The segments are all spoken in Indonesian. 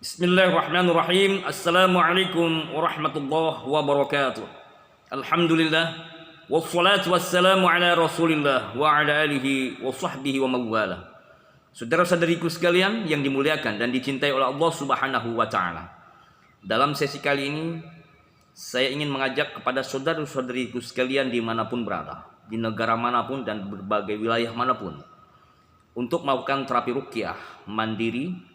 Bismillahirrahmanirrahim. Assalamualaikum warahmatullahi wabarakatuh. Alhamdulillah wassalatu wassalamu ala Rasulillah wa ala alihi wa sahbihi wa mawala. Saudara-saudariku sekalian yang dimuliakan dan dicintai oleh Allah Subhanahu wa taala. Dalam sesi kali ini saya ingin mengajak kepada saudara-saudariku sekalian dimanapun berada, di negara manapun dan berbagai wilayah manapun, untuk melakukan terapi ruqyah mandiri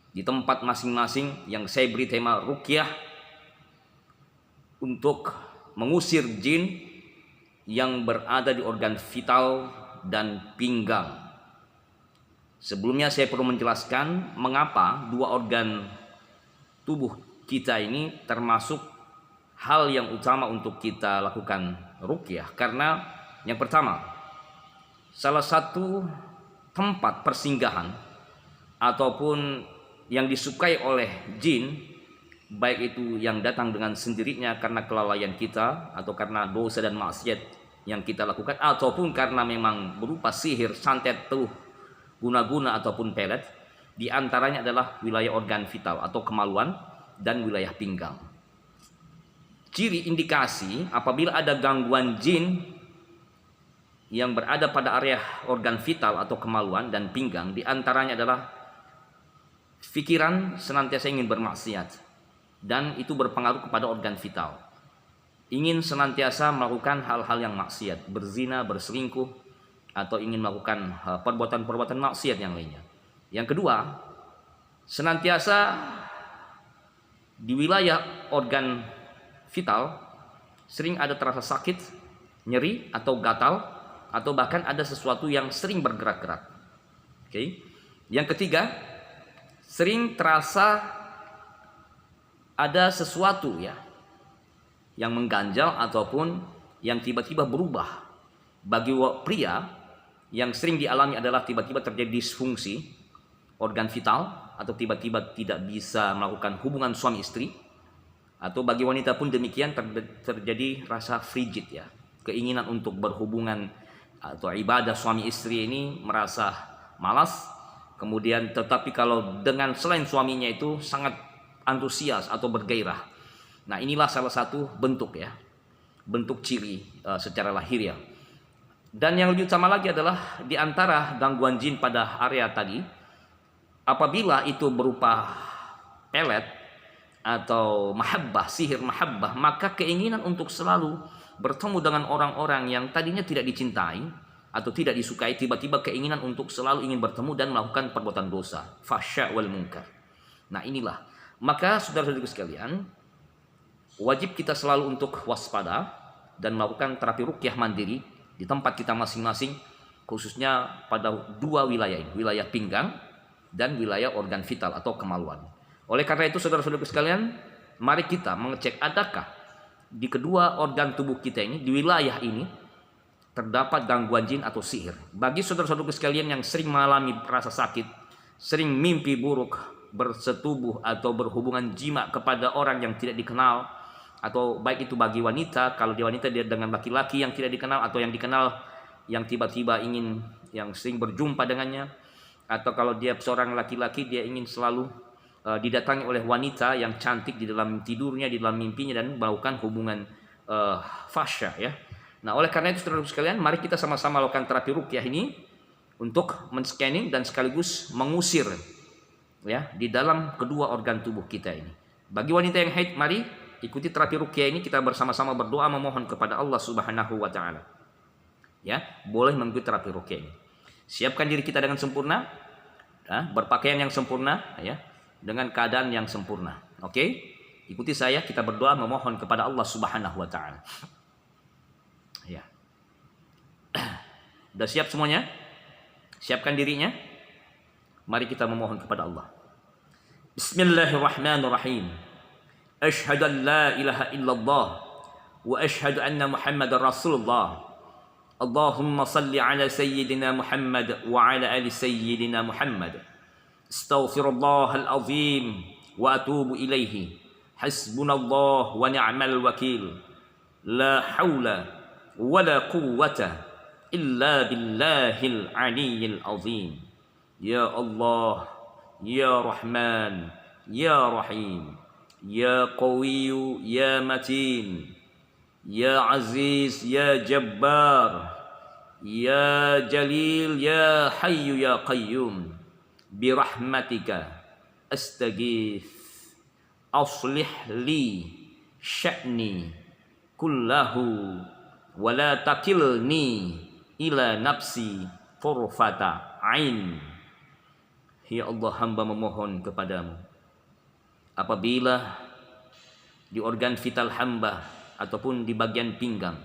di tempat masing-masing yang saya beri tema ruqyah untuk mengusir jin yang berada di organ vital dan pinggang. Sebelumnya saya perlu menjelaskan mengapa dua organ tubuh kita ini termasuk hal yang utama untuk kita lakukan ruqyah. Karena yang pertama, salah satu tempat persinggahan ataupun yang disukai oleh jin, baik itu yang datang dengan sendirinya karena kelalaian kita atau karena dosa dan maksiat yang kita lakukan, ataupun karena memang berupa sihir, santet, tuh, guna-guna ataupun pelet, di antaranya adalah wilayah organ vital atau kemaluan dan wilayah pinggang. Ciri indikasi apabila ada gangguan jin yang berada pada area organ vital atau kemaluan dan pinggang, di antaranya adalah pikiran senantiasa ingin bermaksiat, dan itu berpengaruh kepada organ vital. Ingin senantiasa melakukan hal-hal yang maksiat, berzina, berselingkuh, atau ingin melakukan perbuatan-perbuatan maksiat yang lainnya. Yang kedua, senantiasa di wilayah organ vital sering ada terasa sakit, nyeri, atau gatal, atau bahkan ada sesuatu yang sering bergerak-gerak. Oke. Yang ketiga, sering terasa ada sesuatu yang mengganjal ataupun yang tiba-tiba berubah. Bagi pria, yang sering dialami adalah tiba-tiba terjadi disfungsi organ vital atau tiba-tiba tidak bisa melakukan hubungan suami istri. Atau bagi wanita pun demikian, terjadi rasa frigid, keinginan untuk berhubungan atau ibadah suami istri ini merasa malas. Kemudian tetapi kalau dengan selain suaminya itu sangat antusias atau bergairah. Nah, inilah salah satu bentuk bentuk ciri secara lahiriah. Dan yang lebih utama lagi adalah di antara gangguan jin pada area tadi, apabila itu berupa pelet atau mahabbah, sihir mahabbah, maka keinginan untuk selalu bertemu dengan orang-orang yang tadinya tidak dicintai atau tidak disukai, tiba-tiba keinginan untuk selalu ingin bertemu dan melakukan perbuatan dosa, fahsya wal munkar. Nah, inilah. Maka saudara-saudaraku sekalian, wajib kita selalu untuk waspada dan melakukan terapi ruqyah mandiri di tempat kita masing-masing, khususnya pada dua wilayah ini, wilayah pinggang dan wilayah organ vital atau kemaluan. Oleh karena itu saudara-saudaraku sekalian, mari kita mengecek adakah di kedua organ tubuh kita ini, di wilayah ini terdapat gangguan jin atau sihir. Bagi saudara-saudaraku sekalian yang sering mengalami rasa sakit, sering mimpi buruk, bersetubuh atau berhubungan jima kepada orang yang tidak dikenal, atau baik itu bagi wanita, kalau dia wanita dia dengan laki-laki yang tidak dikenal, atau yang dikenal yang tiba-tiba ingin yang sering berjumpa dengannya, atau kalau dia seorang laki-laki dia ingin selalu didatangi oleh wanita yang cantik di dalam tidurnya, di dalam mimpinya, dan melakukan hubungan fahsya Nah, oleh karena itu saudara sekalian, mari kita sama-sama lakukan terapi ruqyah ini untuk men-scanning dan sekaligus mengusir di dalam kedua organ tubuh kita ini. Bagi wanita yang haid, mari ikuti terapi ruqyah ini, kita bersama-sama berdoa memohon kepada Allah Subhanahu wa taala. Boleh mengikuti terapi ruqyah ini. Siapkan diri kita dengan sempurna, berpakaian yang sempurna, dengan keadaan yang sempurna. Oke? Ikuti saya, kita berdoa memohon kepada Allah Subhanahu wa taala. Sudah siap semuanya? Siapkan dirinya. Mari kita memohon kepada Allah. Bismillahirrahmanirrahim. Asyhadu an la ilaha illallah wa asyhadu anna Muhammadar Rasulullah. Allahumma salli ala sayyidina Muhammad wa ala ali sayyidina Muhammad. Astaghfirullahal azim wa atubu ilaihi. Hasbunallah wa ni'mal wakil. La haula wa la quwwata illa billahil aliyyil azim. Ya Allah, Ya Rahman, ya Rahim, ya Qawiyyu ya Matin, ya Aziz ya Jabbar, ya Jalil ya Hayyu ya Qayyum, birahmatika astaghith, aslih li sya'ni kullahu wa la takilni ila nafsi furfata ain. Ya Allah, hamba memohon kepadamu apabila di organ vital hamba ataupun di bagian pinggang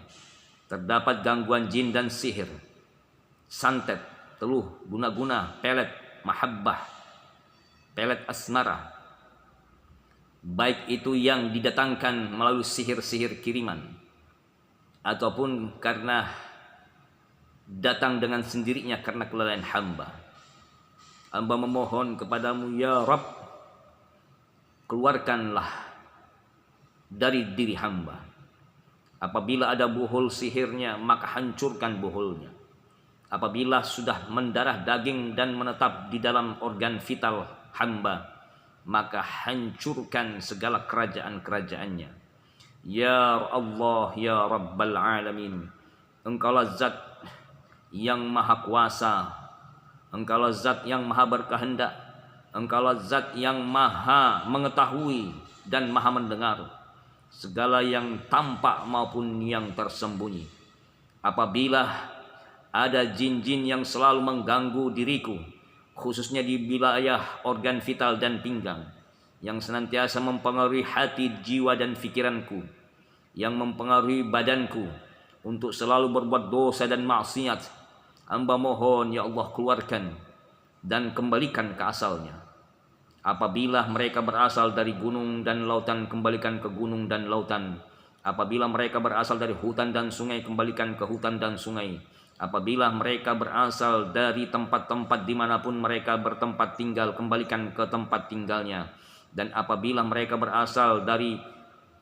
terdapat gangguan jin dan sihir, santet, teluh, guna-guna, pelet, mahabbah, pelet asmara, baik itu yang didatangkan melalui sihir-sihir kiriman ataupun karena datang dengan sendirinya karena kelalaian hamba. Hamba memohon kepadamu ya Rabb, keluarkanlah dari diri hamba. Apabila ada buhul sihirnya, maka hancurkan buhulnya. Apabila sudah mendarah daging dan menetap di dalam organ vital hamba, maka hancurkan segala kerajaan-kerajaannya. Ya Allah, ya Rabbal Alamin, Engkaulah zat yang maha kuasa, Engkaulah zat yang maha berkehendak, Engkaulah zat yang maha mengetahui dan maha mendengar segala yang tampak maupun yang tersembunyi. Apabila ada jin-jin yang selalu mengganggu diriku, khususnya di wilayah organ vital dan pinggang, yang senantiasa mempengaruhi hati, jiwa dan pikiranku, yang mempengaruhi badanku untuk selalu berbuat dosa dan maksiat, hamba mohon ya Allah, keluarkan dan kembalikan ke asalnya. Apabila mereka berasal dari gunung dan lautan, kembalikan ke gunung dan lautan. Apabila mereka berasal dari hutan dan sungai, kembalikan ke hutan dan sungai. Apabila mereka berasal dari tempat-tempat dimanapun mereka bertempat tinggal, kembalikan ke tempat tinggalnya. Dan apabila mereka berasal dari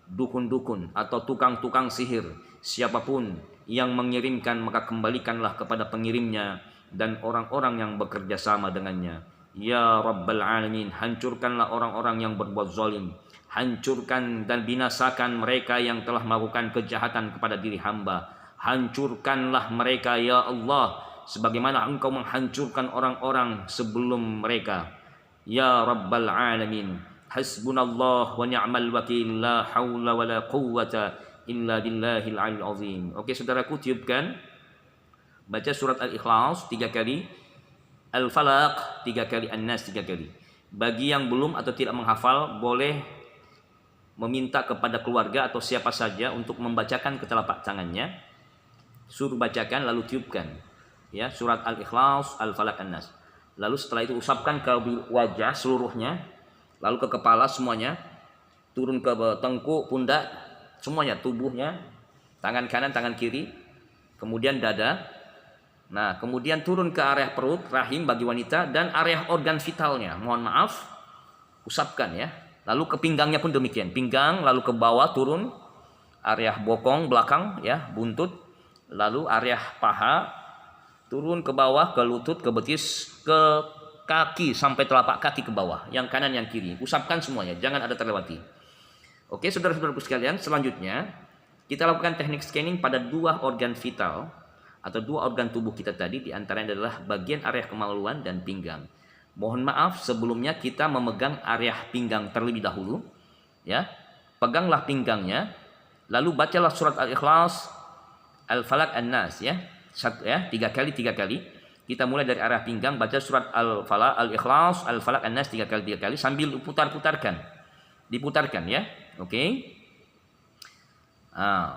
dukun-dukun atau tukang-tukang sihir, siapapun yang mengirimkan, maka kembalikanlah kepada pengirimnya dan orang-orang yang bekerja sama dengannya. Ya Rabbal Alamin, hancurkanlah orang-orang yang berbuat zalim, hancurkan dan binasakan mereka yang telah melakukan kejahatan kepada diri hamba. Hancurkanlah mereka ya Allah, sebagaimana Engkau menghancurkan orang-orang sebelum mereka. Ya Rabbal Alamin, hasbunallah wa ni'mal wakil, la hawla wa la quwwata illa billahil aliyil azim. Oke saudaraku, tiupkan, baca surat Al-Ikhlas 3 kali, Al-Falaq 3 kali, An-Nas 3 kali. Bagi yang belum atau tidak menghafal, boleh meminta kepada keluarga atau siapa saja untuk membacakan ke telapak tangannya. Suruh bacakan lalu tiupkan, ya, surat Al-Ikhlas, Al-Falaq, An-Nas. Lalu setelah itu usapkan ke wajah seluruhnya, lalu ke kepala semuanya, turun ke tengkuk, pundak, semuanya, tubuhnya, tangan kanan, tangan kiri, kemudian dada. Nah, kemudian turun ke area perut, rahim bagi wanita, dan area organ vitalnya. Mohon maaf, usapkan ya. Lalu ke pinggangnya pun demikian, pinggang, lalu ke bawah turun, area bokong belakang ya, buntut, lalu area paha, turun ke bawah, ke lutut, ke betis, ke kaki sampai telapak kaki ke bawah, yang kanan yang kiri. Usapkan semuanya, jangan ada terlewati. Oke, saudara-saudaraku sekalian, selanjutnya kita lakukan teknik scanning pada 2 organ vital atau 2 organ tubuh kita tadi, di antaranya adalah bagian area kemaluan dan pinggang. Mohon maaf, sebelumnya kita memegang area pinggang terlebih dahulu, ya. Peganglah pinggangnya, lalu bacalah surat Al-Ikhlas, Al-Falaq, An-Nas ya. 3 kali 3 kali. Kita mulai dari area pinggang, baca surat Al-Falaq, Al-Ikhlas, Al-Falaq, An-Nas 3 kali 3 kali sambil putar-putarkan. Diputarkan ya. Oke.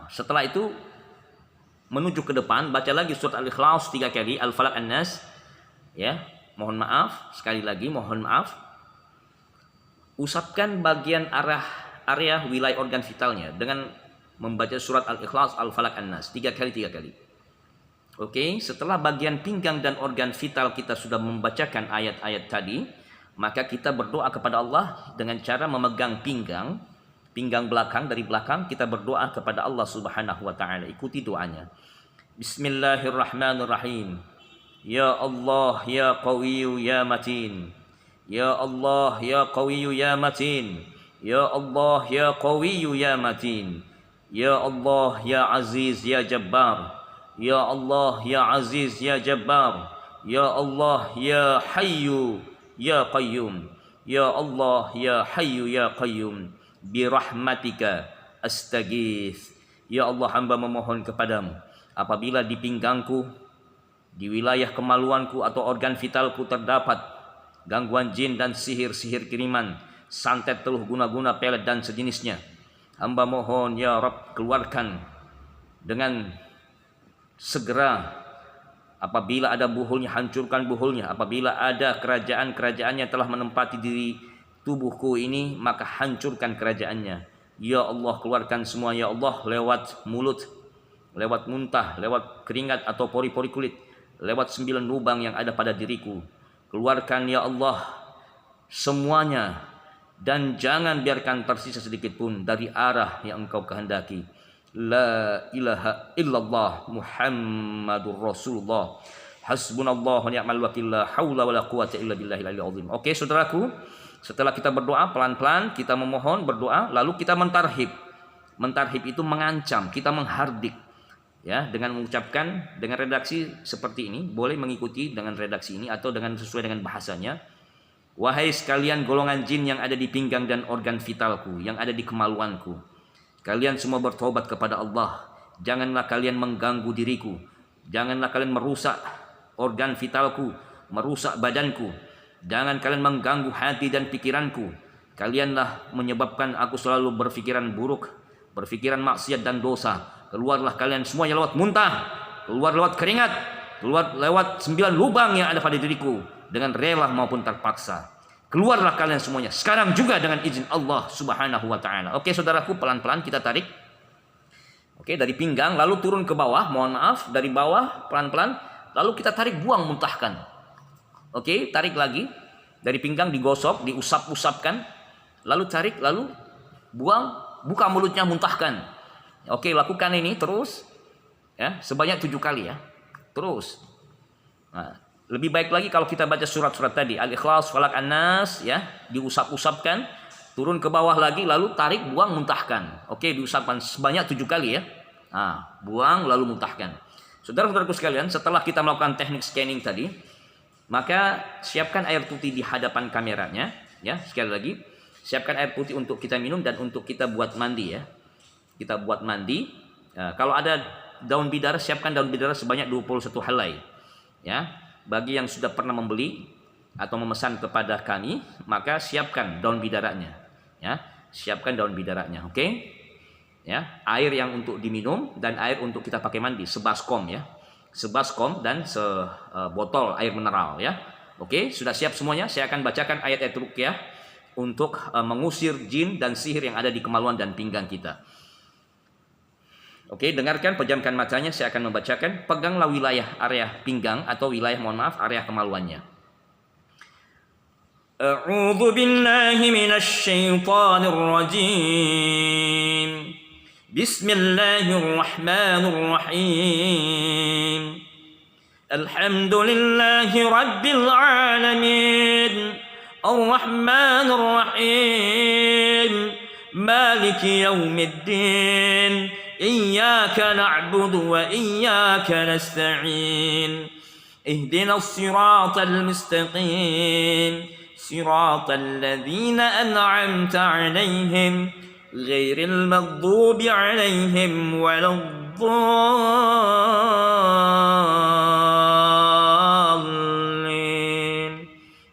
Setelah itu menuju ke depan, baca lagi surat Al-Ikhlas 3 kali, Al-Falaq, An-Nas ya. Mohon maaf, sekali lagi mohon maaf. Usapkan bagian area wilayah organ vitalnya dengan membaca surat Al-Ikhlas, Al-Falaq, An-Nas 3 kali 3 kali. Oke, setelah bagian pinggang dan organ vital kita sudah membacakan ayat-ayat tadi, maka kita berdoa kepada Allah dengan cara memegang pinggang belakang, dari belakang kita berdoa kepada Allah Subhanahu wa taala. Ikuti doanya. Bismillahirrahmanirrahim. Ya Allah, ya Qawiyyu, ya Matin, Ya Allah ya Qawiyyu ya Matin. Ya Allah ya Qawiyyu ya Matin. Ya Allah ya Aziz ya Jabbar. Ya Allah ya Aziz ya Jabbar. Ya Allah ya Hayyu ya Qayyum. Ya Allah ya Hayyu ya Qayyum. Birahmatika astaghith. Ya Allah, hamba memohon kepadamu apabila di pinggangku, di wilayah kemaluanku atau organ vitalku terdapat gangguan jin dan sihir-sihir kiriman, santet, teluh, guna-guna, pelet dan sejenisnya, hamba mohon ya Rabb, keluarkan dengan segera. Apabila ada buhulnya, hancurkan buhulnya. Apabila ada kerajaan-kerajaan yang telah menempati diri tubuhku ini, maka hancurkan kerajaannya. Ya Allah, keluarkan semua ya Allah, lewat mulut, lewat muntah, lewat keringat atau pori-pori kulit, lewat 9 lubang yang ada pada diriku. Keluarkan ya Allah semuanya, dan jangan biarkan tersisa sedikit pun dari arah yang Engkau kehendaki. La ilaha illallah Muhammadur Rasulullah. Hasbunallah wa ni'mal wakil. La haula wala quwata illa billahil aliyil azim. Oke, saudaraku, setelah kita berdoa pelan-pelan, kita memohon, berdoa, lalu kita mentarhib. Mentarhib itu mengancam, kita menghardik. Ya, dengan mengucapkan dengan redaksi seperti ini, boleh mengikuti dengan redaksi ini atau dengan sesuai dengan bahasanya. Wahai sekalian golongan jin yang ada di pinggang dan organ vitalku, yang ada di kemaluanku, kalian semua bertobat kepada Allah. Janganlah kalian mengganggu diriku. Janganlah kalian merusak organ vitalku, merusak badanku. Jangan kalian mengganggu hati dan pikiranku. Kalianlah menyebabkan aku selalu berpikiran buruk, berpikiran maksiat dan dosa. Keluarlah kalian semuanya lewat muntah, keluar lewat keringat, keluar lewat 9 lubang yang ada pada diriku, dengan rela maupun terpaksa. Keluarlah kalian semuanya sekarang juga dengan izin Allah Subhanahu wa taala. Oke, saudaraku, pelan-pelan kita tarik. Oke, dari pinggang lalu turun ke bawah, mohon maaf, dari bawah pelan-pelan, lalu kita tarik, buang, muntahkan. Oke, tarik lagi. Dari pinggang digosok, diusap-usapkan, lalu tarik, lalu buang, buka mulutnya, muntahkan. Oke, lakukan ini terus ya, sebanyak 7 kali ya. Terus. Nah, lebih baik lagi kalau kita baca surat-surat tadi, Al-Ikhlas, Falaq, An-Nas ya, diusap-usapkan, turun ke bawah lagi, lalu tarik, buang, muntahkan. Oke, diusapkan sebanyak 7 kali ya. Nah, buang lalu muntahkan. Saudara-saudaraku sekalian, setelah kita melakukan teknik scanning tadi, maka siapkan air putih di hadapan kameranya ya. Sekali lagi, siapkan air putih untuk kita minum dan untuk kita buat mandi ya. Kita buat mandi. Kalau ada daun bidara, siapkan daun bidara sebanyak 21 helai ya. Bagi yang sudah pernah membeli atau memesan kepada kami, maka siapkan daun bidaranya ya. Siapkan daun bidaranya, oke? Ya, air yang untuk diminum dan air untuk kita pakai mandi, sebaskom ya. Sebaskom dan sebotol air mineral ya. Oke, sudah siap semuanya? Saya akan bacakan ayat-ayat ruqyah untuk mengusir jin dan sihir yang ada di kemaluan dan pinggang kita. Oke, dengarkan, pejamkan matanya, saya akan membacakan. Peganglah wilayah area pinggang atau wilayah, mohon maaf, area kemaluannya. A'udzu billahi minasy syaithanir rajim. Bismillahirrahmanirrahim. Alhamdulillahi rabbil alamin. Ar-Rahmanir Rahim. Maliki yaumiddin. Iyyaka na'budu wa iyyaka nasta'in. Ihdinas siratal mustaqim. Siratal ladzina an'amta 'alaihim ghairil maghdubi 'alaihim waladdallin.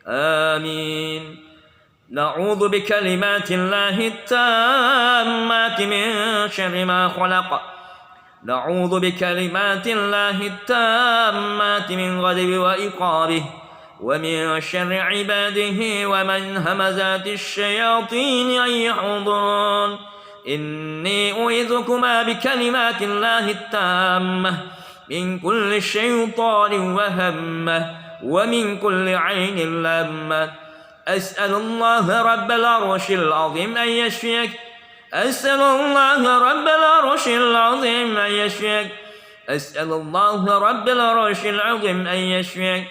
Amin. Na'udzu bikalimati Allahi tammati min syarri ma khalaq. Na'udzu bikalimati Allahi tammati min ghadabi wa iqabihi wa min syarri ibadihi wa man hamazati syayatin an yahdurun. Inni u'idzukuma bikalimati Allahi tammah min kulli syaitanin wa hammah wa min kulli 'ainin lammah. أسأل الله رب العرش العظيم أن يشفيك. أسأل الله رب العرش العظيم أن يشفيك. أسأل الله رب العرش العظيم أن يشفيك.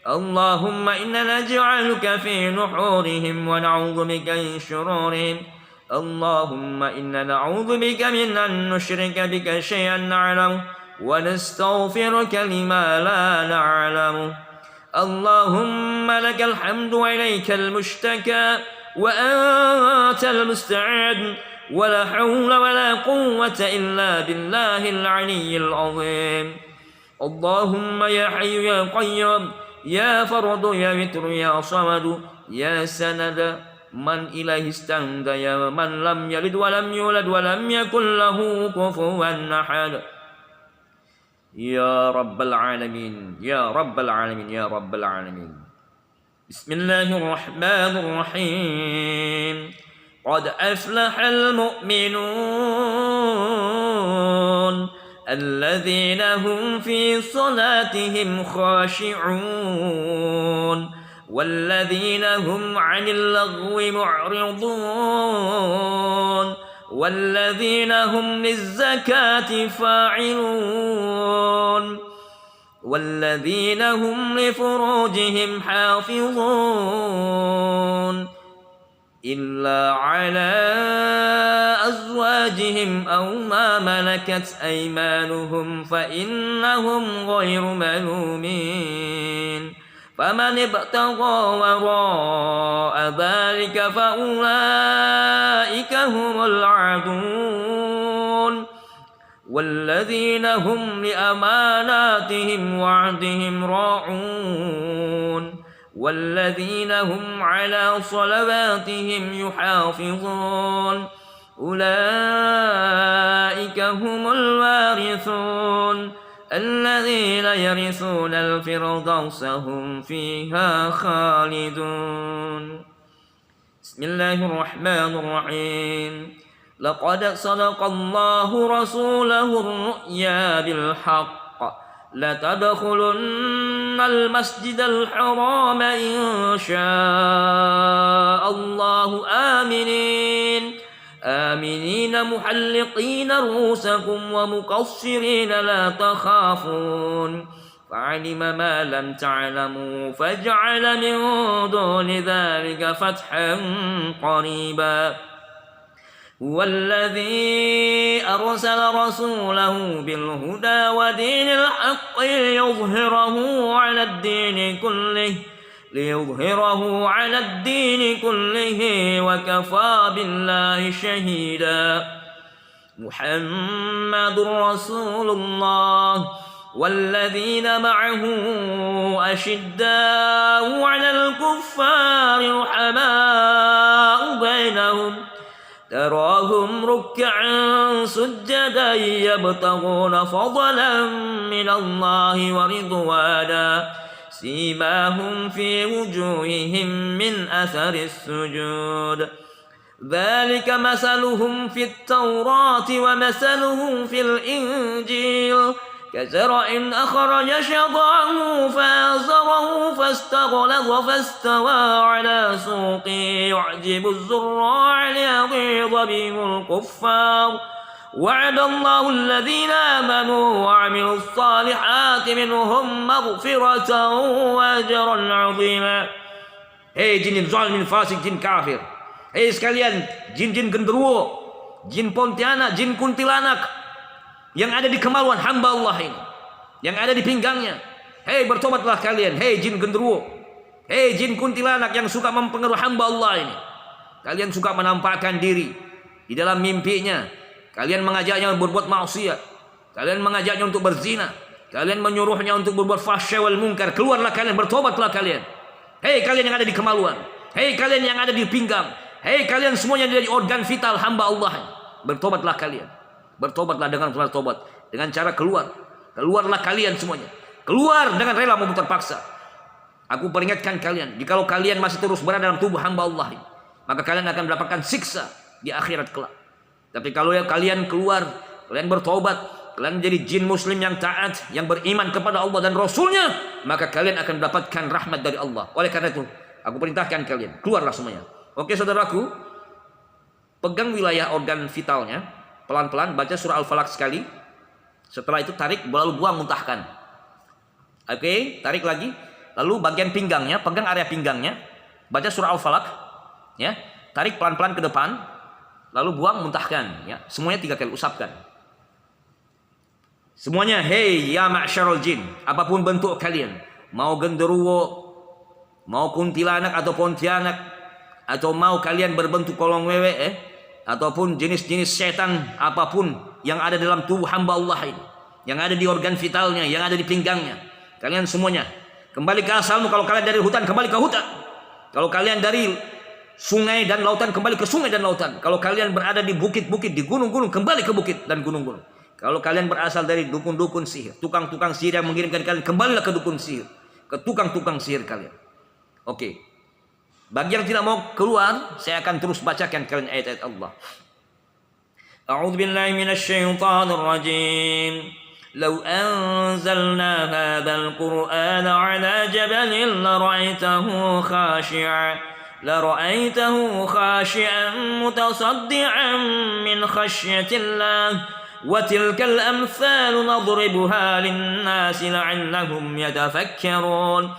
اللهم إنا نجعلك في نحورهم ونعوذ بك من شرورهم اللهم إنا نعوذ بك من أن نشرك بك شيئا نعلمه ونستغفرك لما لا نعلمه اللهم لك الحمد وإليك المشتكى وأنت المستعان ولا حول ولا قوة إلا بالله العلي العظيم اللهم يا حي يا قيوم يا فرد يا وتر يا صمد يا سند من إليه استند يا من لم يلد ولم يولد ولم يكن له كفوا أحد يا رب العالمين يا رب العالمين يا رب العالمين بسم الله الرحمن الرحيم قد أفلح المؤمنون الذين هم في صلاتهم خاشعون والذين هم عن اللغو معرضون والذين هم للزكاة فاعلون والذين هم لفروجهم حافظون إلا على أزواجهم أو ما ملكت أيمانهم فإنهم غير ملومين فمن ابتغى وراء ذلك فأولئك هم العادون والذين هم لأماناتهم وعدهم راعون والذين هم على صلواتهم يحافظون أولئك هم الوارثون الذين يرثون الفردوس هم فيها خالدون بسم الله الرحمن الرحيم لقد صدق الله رسوله الرؤيا بالحق لتدخلن المسجد الحرام إن شاء الله آمنين محلقين رؤوسكم ومقصرين لا تخافون فعلم ما لم تعلموا فجعل من دون ذلك فتحا قريبا هو الذي أرسل رسوله بالهدى ودين الحق ليظهره على الدين كله وكفى بالله شهيدا محمد رسول الله والذين معه أشداء على الكفار رحماء بينهم تراهم ركعا سجدا يبتغون فضلا من الله ورضوانا سيماهم في وجوههم من أثر السجود ذلك مثلهم في التوراة ومثلهم في الإنجيل كزرع أخرج شطأه فآزره فاستغلظ فاستوى على سوقه يعجب الزراع ليغيظ بهم الكفار وعد الله الذين آمنوا وعملوا الصالحات منهم مغفرة وأجرا عظيما. Hei jin zalim, fasik, jin kafir. Hei sekalian jin-jin genderuwo, jin pontianak, jin kuntilanak yang ada di kemaluan hamba Allah ini, yang ada di pinggangnya. Hei bertobatlah kalian. Hei jin genderuwo, hei jin kuntilanak yang suka mempengaruhi hamba Allah ini. Kalian suka menampakkan diri di dalam mimpinya. Kalian mengajaknya berbuat maksiat. Kalian mengajaknya untuk berzina. Kalian menyuruhnya untuk berbuat fahsya wal munkar. Keluarlah kalian, bertobatlah kalian. Hei kalian yang ada di kemaluan. Hei kalian yang ada di pinggang. Hei kalian semuanya dari organ vital hamba Allah. Bertobatlah kalian. Bertobatlah dengan tobat. Dengan cara keluar. Keluarlah kalian semuanya. Keluar dengan rela maupun terpaksa. Aku peringatkan kalian. Jikalau kalian masih terus berada dalam tubuh hamba Allah, maka kalian akan mendapatkan siksa di akhirat kelak. Tapi kalau kalian keluar, kalian bertobat, kalian menjadi jin muslim yang taat, yang beriman kepada Allah dan Rasulnya, maka kalian akan mendapatkan rahmat dari Allah. Oleh karena itu, aku perintahkan kalian, keluarlah semuanya. Oke saudaraku, pegang wilayah organ vitalnya, pelan-pelan baca surah Al-Falaq sekali. Setelah itu tarik, lalu buang, muntahkan. Oke, tarik lagi, lalu bagian pinggangnya, pegang area pinggangnya, baca surah Al-Falaq, ya, tarik pelan-pelan ke depan, lalu buang, muntahkan, ya, semuanya 3 kali, usapkan. Semuanya, hei ya ma'syarul jin, apapun bentuk kalian, mau genderuwo, mau kuntilanak atau pontianak, atau mau kalian berbentuk kolong wewe, ataupun jenis-jenis setan apapun yang ada dalam tubuh hamba Allah ini, yang ada di organ vitalnya, yang ada di pinggangnya, kalian semuanya kembali ke asalmu. Kalau kalian dari hutan, kembali ke hutan. Kalau kalian dari sungai dan lautan, kembali ke sungai dan lautan. Kalau kalian berada di bukit-bukit, di gunung-gunung, kembali ke bukit dan gunung-gunung. Kalau kalian berasal dari dukun-dukun sihir, tukang-tukang sihir yang mengirimkan kalian, kembalilah ke dukun sihir, ke tukang-tukang sihir kalian. Oke. Bagi yang tidak mau keluar, saya akan terus bacakan kalian ayat-ayat Allah. أعوذ بالله من الشيطان الرجيم لو أنزلنا هذا القرآن على جبل لرأيته خاشعا متصدعا من خشية الله وتلك الأمثال نضربها للناس لعلهم يتفكرون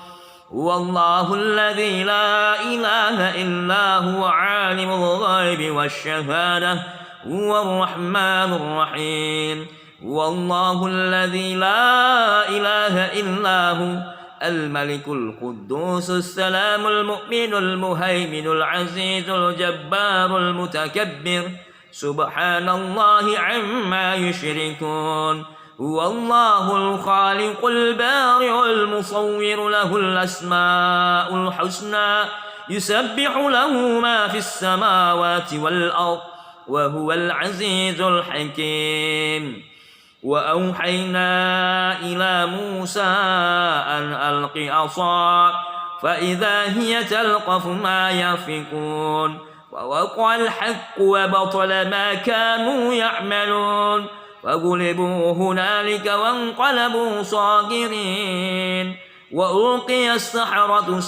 والله الذي لا إله إلا هو عالم الغيب والشهادة هو الرحمن الرحيم والله الذي لا إله إلا هو الملك القدوس السلام المؤمن المهيمن العزيز الجبار المتكبر سبحان الله عما يشركون هو الله الخالق البارئ المصور له الأسماء الحسنى يسبح له ما في السماوات والأرض وهو العزيز الحكيم وأوحينا إلى موسى أن ألق عصاك فإذا هي تلقف ما يأفكون ووقع الحق وبطل ما كانوا يعملون فغلبوا هنالك وانقلبوا صاغرين وألقي السحرة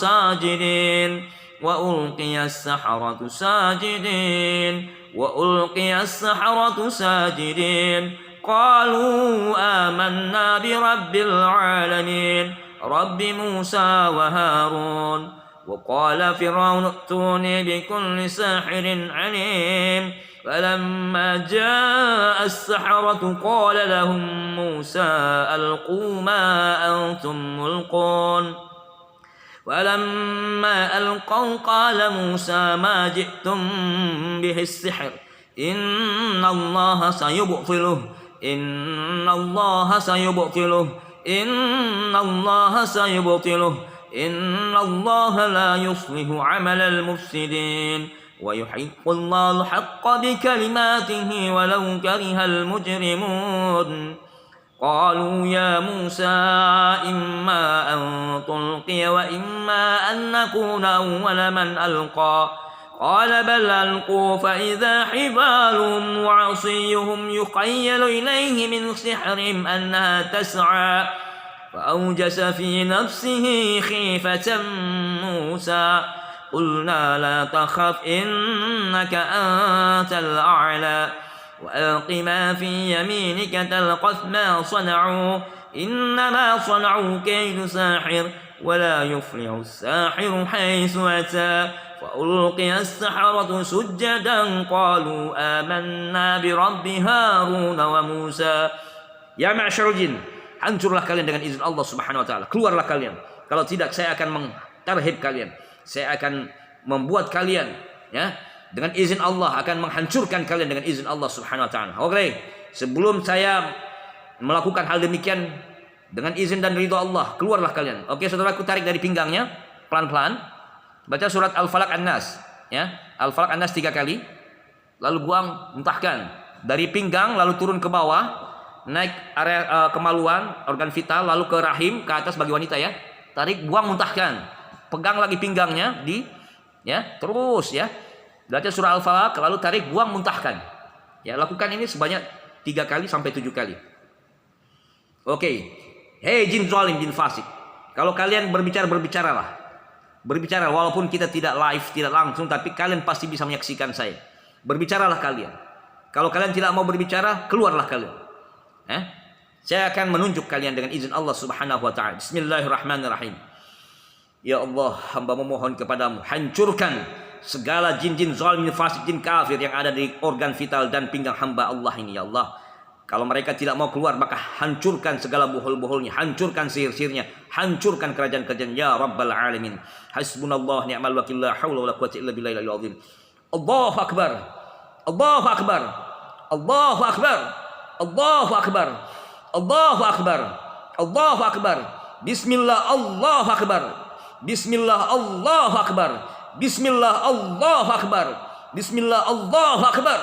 ساجدين قالوا آمنا برب العالمين رب موسى وهارون وقال فرعون ائتوني بكل ساحر عليم فلما جاء السحرة قال لهم موسى ألقوا ما أنتم ملقون ولما ألقوا قال موسى ما جئتم به السحر إن الله سيبطله إن الله لا يصلح عمل المفسدين ويحق الله الحق بكلماته ولو كره المجرمون قالوا يا موسى إما أن تلقي وإما أن نكون أول من ألقى قال بل ألقوا فإذا حبالهم وعصيهم يخيل إليه من سحرهم أنها تسعى فأوجس في نفسه خيفة موسى قلنا لا تخف إنك أنت الأعلى وألق ما في يمينك تلقف ما صنعوا إنما صنعوا كيد ساحر ولا يفلح الساحر حيث أتى فألقي السحرة سجدا قالوا آمنا برب هارون وموسى Ya ma'syarul jin, hancurlah kalian dengan izin Allah Subhanahu wa taala. Keluarlah kalian. Kalau tidak, saya akan mengtarhib kalian. Saya akan membuat kalian, ya, dengan izin Allah, akan menghancurkan kalian dengan izin Allah Subhanahu wa taala. Oke, sebelum saya melakukan hal demikian dengan izin dan ridho Allah, keluarlah kalian. Oke, saudaraku, tarik dari pinggangnya pelan-pelan. Baca surat Al-Falaq An-Nas, ya. Al-Falaq An-Nas 3 kali. Lalu buang, muntahkan. Dari pinggang lalu turun ke bawah, naik area kemaluan, organ vital, lalu ke rahim, ke atas bagi wanita, ya. Tarik, buang, muntahkan. Pegang lagi pinggangnya ya, terus, ya. Baca surah Al-Falaq, lalu tarik, buang, muntahkan. Ya, lakukan ini sebanyak 3 kali sampai 7 kali. Oke. Hei jin zalim, jin fasik. Kalau kalian berbicaralah. Berbicara walaupun kita tidak live, tidak langsung, tapi kalian pasti bisa menyaksikan saya. Berbicaralah kalian. Kalau kalian tidak mau berbicara, keluarlah kalian. Saya akan menunjuk kalian dengan izin Allah Subhanahu wa taala. Bismillahirrahmanirrahim. Ya Allah, hamba memohon kepadamu, hancurkan segala jin-jin zalim, fasik, jin kafir yang ada di organ vital dan pinggang hamba Allah ini ya Allah. Kalau mereka tidak mau keluar, maka hancurkan segala bohol-boholnya, hancurkan sihir-sihirnya, hancurkan kerajaan-kerajaan ya Rabbal Alamin. Hasbunallah ni'mal wakil, la haula wala quwwata illa billahil azim. Allahu akbar. Allahu akbar. Allahu akbar. Allahu akbar. Allahu akbar. Allahu akbar. Bismillah, Allahu akbar. Bismillah, Allahu akbar. Bismillah, Allahu akbar. Bismillah, Allahu akbar.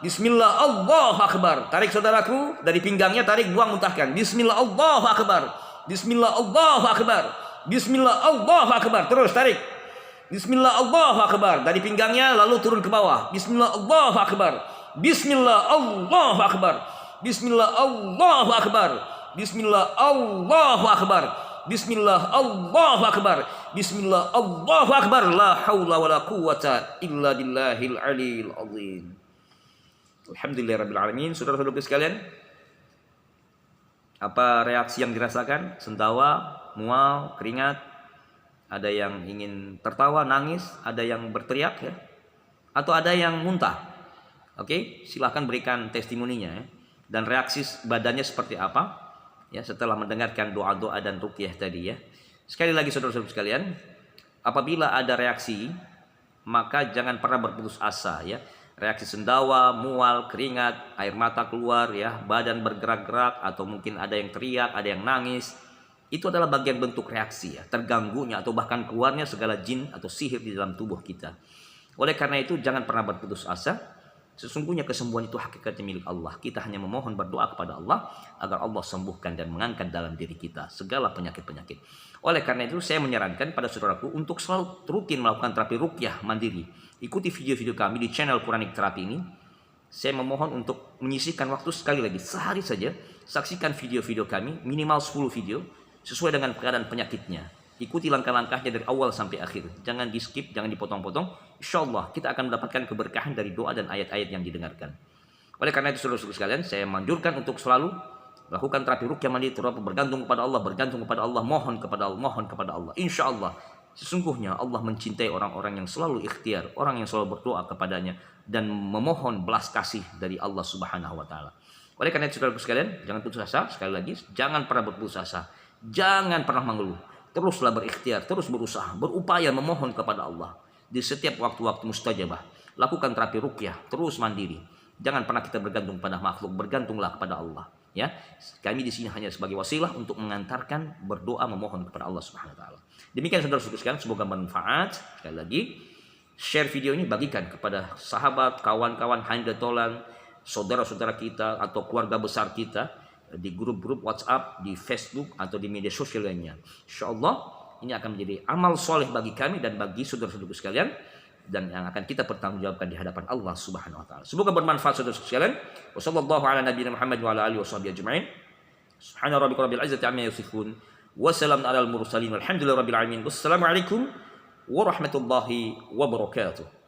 Bismillah, Allahu akbar. Tarik saudaraku dari pinggangnya, tarik, buang, muntahkan. Bismillah, Allahu akbar. Bismillah, Allahu akbar. Bismillah, Allahu akbar. Terus tarik. Bismillah, Allahu akbar. Dari pinggangnya lalu turun ke bawah. Bismillah, Allahu akbar. Bismillah, Allahu akbar. Bismillah, Allahu akbar. Bismillah, Allahu akbar. Bismillah, Allahu akbar. Bismillah, Allahu akbar. La haula wala quwwata illa billahil aliyil azim. Alhamdulillahirabbil alamin. Saudara-saudaraku sekalian, apa reaksi yang dirasakan? Sendawa, mual, keringat, ada yang ingin tertawa, nangis, ada yang berteriak ya, atau ada yang muntah. Oke, silahkan berikan testimoninya ya. Dan reaksi badannya seperti apa ya setelah mendengarkan doa-doa dan ruqyah tadi ya. Sekali lagi saudara-saudara sekalian, apabila ada reaksi maka jangan pernah berputus asa ya. Reaksi sendawa, mual, keringat, air mata keluar ya, badan bergerak-gerak atau mungkin ada yang teriak, ada yang nangis, itu adalah bagian bentuk reaksi ya, terganggunya atau bahkan keluarnya segala jin atau sihir di dalam tubuh kita. Oleh karena itu jangan pernah berputus asa. Sesungguhnya kesembuhan itu hakikatnya milik Allah. Kita hanya memohon berdoa kepada Allah agar Allah sembuhkan dan mengangkat dalam diri kita segala penyakit-penyakit. Oleh karena itu saya menyarankan pada saudaraku untuk selalu rutin melakukan terapi ruqyah mandiri. Ikuti video-video kami di channel Quranic Therapy ini. Saya memohon untuk menyisihkan waktu sekali lagi sehari saja, saksikan video-video kami minimal 10 video sesuai dengan keadaan penyakitnya. Ikuti langkah-langkahnya dari awal sampai akhir. Jangan di skip, jangan dipotong-potong. InsyaAllah kita akan mendapatkan keberkahan dari doa dan ayat-ayat yang didengarkan. Oleh karena itu saudara-saudara sekalian, saya manjurkan untuk selalu lakukan terapi ruqyah mandiri, bergantung kepada Allah, mohon kepada Allah, mohon kepada Allah. InsyaAllah sesungguhnya Allah mencintai orang-orang yang selalu ikhtiar, orang yang selalu berdoa kepadanya dan memohon belas kasih dari Allah Subhanahu wa taala. Oleh karena itu saudara-saudara sekalian, jangan putus asa, sekali lagi jangan pernah berputus asa. Jangan pernah mengeluh. Teruslah berikhtiar, terus berusaha, berupaya memohon kepada Allah. Di setiap waktu-waktu mustajabah. Lakukan terapi ruqyah, terus mandiri. Jangan pernah kita bergantung pada makhluk, bergantunglah kepada Allah. Ya, kami di sini hanya sebagai wasilah untuk mengantarkan berdoa memohon kepada Allah Subhanahu wa taala. Demikian saudara-saudara sekalian, semoga bermanfaat. Sekali lagi, share video ini, bagikan kepada sahabat, kawan-kawan, handetolan, saudara-saudara kita atau keluarga besar kita di grup-grup WhatsApp, di Facebook atau di media sosial lainnya. InsyaAllah ini akan menjadi amal soleh bagi kami dan bagi saudara-saudara sekalian, dan yang akan kita pertanggungjawabkan di hadapan Allah Subhanahu wa taala. Semoga bermanfaat saudara sekalian. Wassallallahu ala nabiyina Muhammad wa ala alihi washabbihi ajma'in. Subhana rabbika rabbil izzati amma yasifun. Wassalamun alal mursalin walhamdulillahi rabbil alamin. Wassalamualaikum warahmatullahi wabarakatuh.